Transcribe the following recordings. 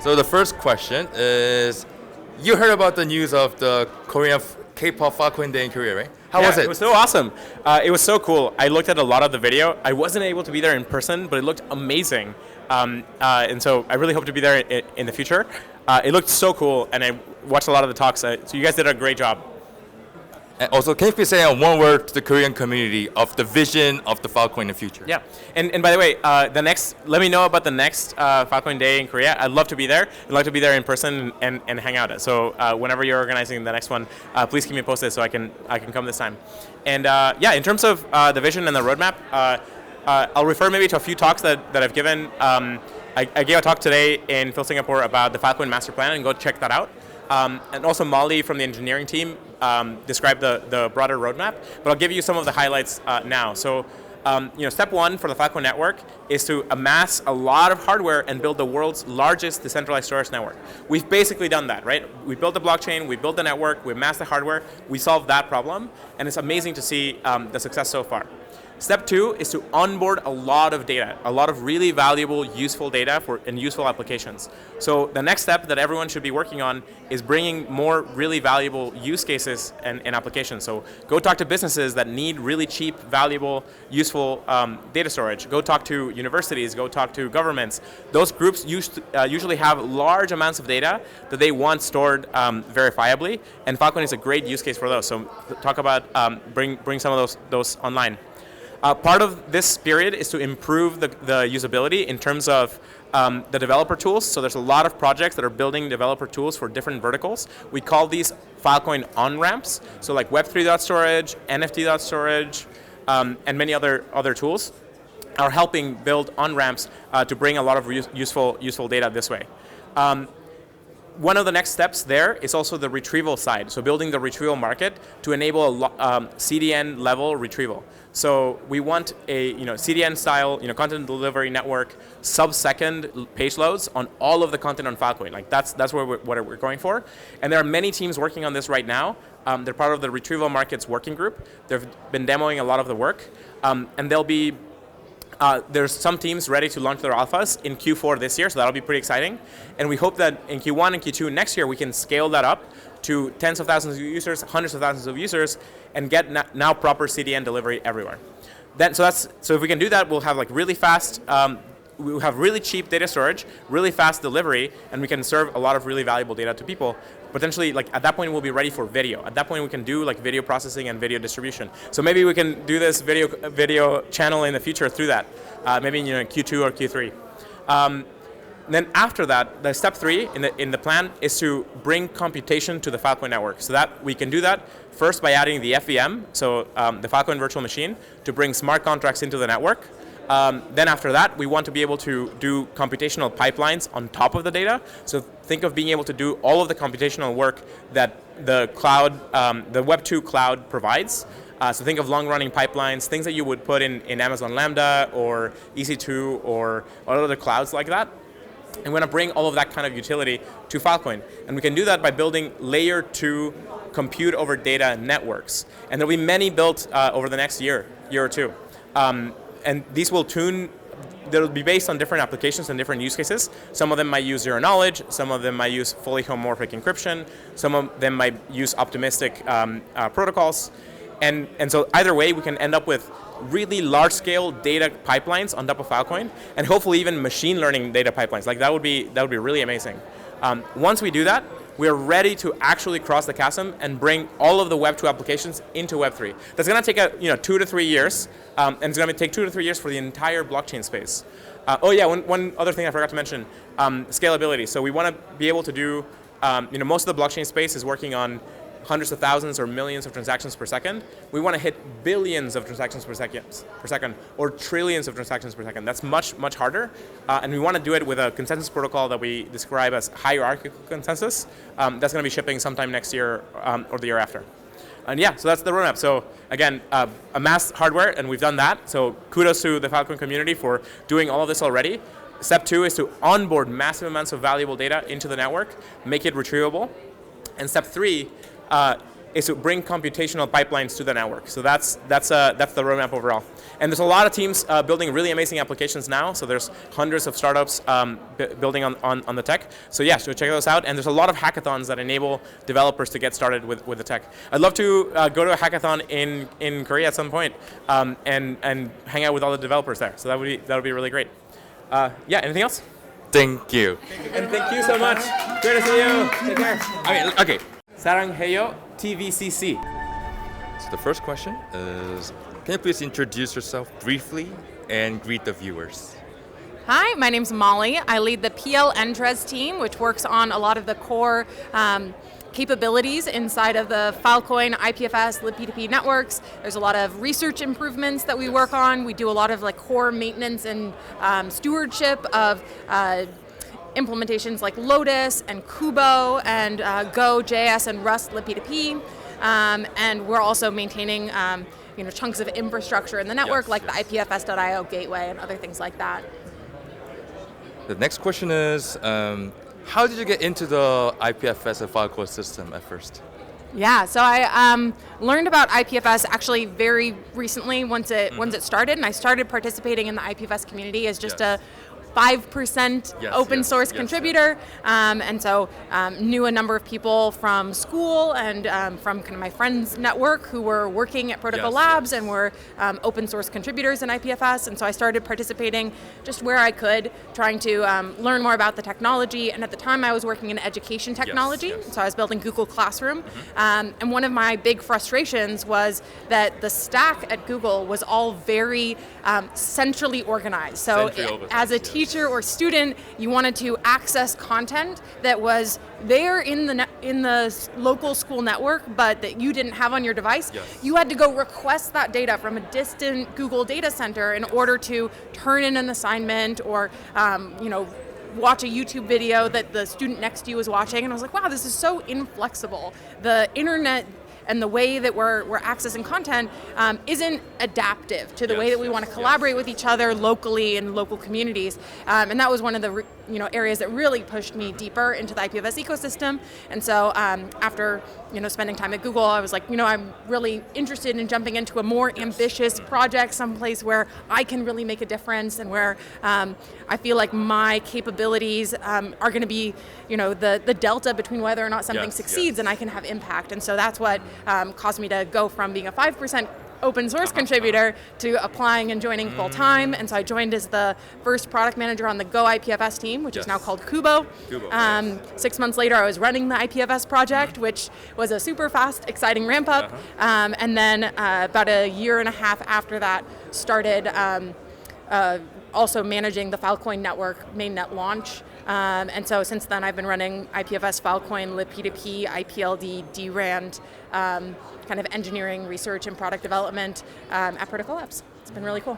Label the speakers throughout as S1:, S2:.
S1: So the first question is, you heard about the news of the Korean K-pop Filecoin Day in Korea, right? How was it?
S2: It was so awesome. It was so cool. I looked at a lot of the video. I wasn't able to be there in person, but it looked amazing. And so I really hope to be there in the future. It looked so cool, and I watched a lot of the talks. So you guys did a great job.
S1: And also, can you please say one word to the Korean community of the vision of the Filecoin in the future?
S2: Yeah, and by the way, let me know about the next Filecoin Day in Korea. I'd love to be there. I'd like to be there in person and hang out. So whenever you're organizing the next one, please keep me posted so I can come this time. And yeah, in terms of the vision and the roadmap, I'll refer maybe to a few talks that I've given. I gave a talk today in Phil Singapore about the Filecoin master plan, and go check that out. And also Molly from the engineering team described the broader roadmap, but I'll give you some of the highlights now. So, step one for the Filecoin network is to amass a lot of hardware and build the world's largest decentralized storage network. We've basically done that, right? We built the blockchain, we built the network, we amassed the hardware, we solved that problem, and it's amazing to see the success so far. Step two is to onboard a lot of data, a lot of really valuable, useful data and useful applications. So the next step that everyone should be working on is bringing more really valuable use cases and applications. So go talk to businesses that need really cheap, valuable, useful data storage. Go talk to universities, go talk to governments. Those groups usually have large amounts of data that they want stored verifiably, and Filecoin is a great use case for those. So talk about bring some of those online. Part of this period is to improve the usability in terms of the developer tools. So there's a lot of projects that are building developer tools for different verticals. We call these Filecoin on-ramps. So like Web3.storage, NFT.storage, and many other tools are helping build on-ramps to bring a lot of useful data this way. One of the next steps there is also the retrieval side. So building the retrieval market to enable a CDN level retrieval. So we want a CDN style content delivery network, sub-second page loads on all of the content on Filecoin. Like that's what we're going for. And there are many teams working on this right now. They're part of the retrieval markets working group. They've been demoing a lot of the work, and they'll be. There's some teams ready to launch their alphas in Q4 this year, so that'll be pretty exciting. And we hope that in Q1 and Q2 next year, we can scale that up to tens of thousands of users, hundreds of thousands of users, and get now proper CDN delivery everywhere. So if we can do that, we'll have like really fast, we'll have really cheap data storage, really fast delivery, and we can serve a lot of really valuable data to people. Potentially, like at that point, we'll be ready for video. At that point, we can do like video processing and video distribution. So maybe we can do this video channel in the future through that, maybe in Q2 or Q3. Then after that, the step three in the plan is to bring computation to the Filecoin network. So that we can do that first by adding the FVM, so the Filecoin virtual machine, to bring smart contracts into the network. Then after that, we want to be able to do computational pipelines on top of the data. So think of being able to do all of the computational work that the cloud, the Web2 cloud provides. So think of long-running pipelines, things that you would put in Amazon Lambda or EC2 or other clouds like that. And we're going to bring all of that kind of utility to Filecoin. And we can do that by building layer 2 compute over data networks. And there'll be many built over the next year or two. And these they'll be based on different applications and different use cases. Some of them might use zero knowledge, some of them might use fully homomorphic encryption, some of them might use optimistic protocols. And so either way, we can end up with really large-scale data pipelines on top of Filecoin, and hopefully even machine learning data pipelines. Like that would be really amazing. Once we do that, we are ready to actually cross the chasm and bring all of the Web 2 applications into Web 3. That's going to take 2 to 3 years, and it's going to take 2 to 3 years for the entire blockchain space. One other thing I forgot to mention, scalability. So we want to be able to do, most of the blockchain space is working on hundreds of thousands or millions of transactions per second. We want to hit billions of transactions per second, or trillions of transactions per second. That's much, much harder. And we want to do it with a consensus protocol that we describe as hierarchical consensus. That's going to be shipping sometime next year or the year after. And yeah, so that's the roadmap. So again, amass hardware, and we've done that. So kudos to the Filecoin community for doing all of this already. Step 2 is to onboard massive amounts of valuable data into the network, make it retrievable. And step 3 is to bring computational pipelines to the network. So that's the roadmap overall. And there's a lot of teams building really amazing applications now. So there's hundreds of startups building on the tech. So yeah, so check those out. And there's a lot of hackathons that enable developers to get started with the tech. I'd love to go to a hackathon in Korea at some point and hang out with all the developers there. So that would be really great. Yeah, anything else?
S1: Thank you.
S2: And thank you so much. Great to see you. Take care.
S1: Okay.
S2: 사랑해요 TVCC.
S1: So the first question is, can you please introduce yourself briefly and greet the viewers?
S3: Hi, my name's Molly. I lead the PL Entres team, which works on a lot of the core capabilities inside of the Filecoin, IPFS, libp2p networks. There's a lot of research improvements that we work on. We do a lot of like core maintenance and stewardship of implementations like Lotus and Kubo and Go, JS, and Rust libp2p. And we're also maintaining chunks of infrastructure in the network, like the IPFS.io gateway and other things like that.
S1: The next question is, how did you get into the IPFS and Filecoin system at first?
S3: Yeah, so I learned about IPFS actually very recently once it started, and I started participating in the IPFS community as just a 5% open source contributor, and so knew a number of people from school and from kind of my friends' network who were working at Protocol Labs and were open source contributors in IPFS, and so I started participating just where I could, trying to learn more about the technology. And at the time I was working in education technology, so I was building Google Classroom, and one of my big frustrations was that the stack at Google was all very centrally organized. So as a teacher or student, you wanted to access content that was there in the local school network, but that you didn't have on your device. You had to go request that data from a distant Google data center in order to turn in an assignment or watch a YouTube video that the student next to you was watching. And I was like, wow, this is so inflexible. The internet and the way that we're accessing content isn't adaptive to the way that we want to collaborate with each other locally in local communities. And that was one of the areas that really pushed me deeper into the IPFS ecosystem. And so after spending time at Google, I was like, I'm really interested in jumping into a more ambitious project, someplace where I can really make a difference and where I feel like my capabilities are going to be, the delta between whether or not something succeeds and I can have impact. And so that's what caused me to go from being a 5% open source contributor to applying and joining full time. And so I joined as the first product manager on the Go IPFS team, which is now called Kubo. 6 months later, I was running the IPFS project, which was a super fast, exciting ramp up. And then about a year and a half after that, started also managing the Filecoin network mainnet launch. And so since then, I've been running IPFS, Filecoin, libp2p, IPLD, DRAND, kind of engineering, research, and product development at Protocol Labs. It's been really cool.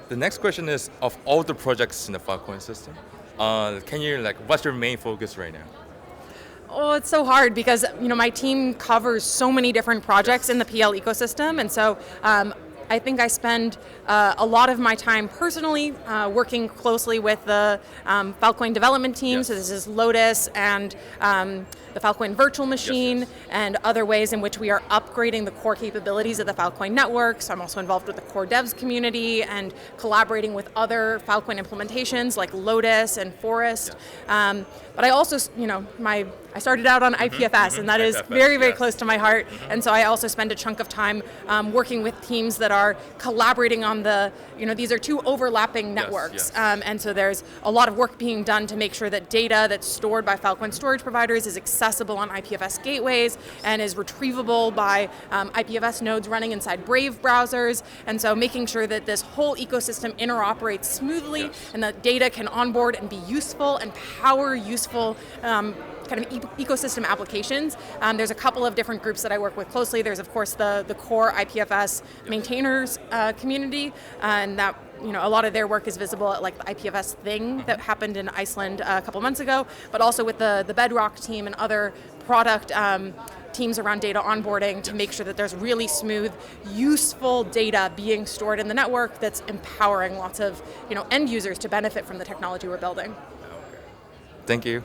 S1: The next question is, of all the projects in the Filecoin system, can you what's your main focus right now?
S3: Oh, it's so hard because my team covers so many different projects in the PL ecosystem, and so I think I spend a lot of my time personally working closely with the Filecoin development team. So this is Lotus and the Filecoin virtual machine and other ways in which we are upgrading the core capabilities of the Filecoin network. So I'm also involved with the core devs community and collaborating with other Filecoin implementations like Lotus and Forest. But I also, I started out on IPFS, and that is very, very close to my heart. And so I also spend a chunk of time working with teams that are collaborating on the, these are two overlapping networks. And so there's a lot of work being done to make sure that data that's stored by Filecoin storage providers is accessible on IPFS gateways and is retrievable by IPFS nodes running inside Brave browsers. And so making sure that this whole ecosystem interoperates smoothly and that data can onboard and be useful and power useful kind of ecosystem applications. There's a couple of different groups that I work with closely. There's of course the core IPFS maintainers community, and that a lot of their work is visible at the IPFS thing that happened in Iceland a couple months ago, but also with the Bedrock team and other product teams around data onboarding to make sure that there's really smooth, useful data being stored in the network that's empowering lots of end users to benefit from the technology we're building.
S1: Thank you.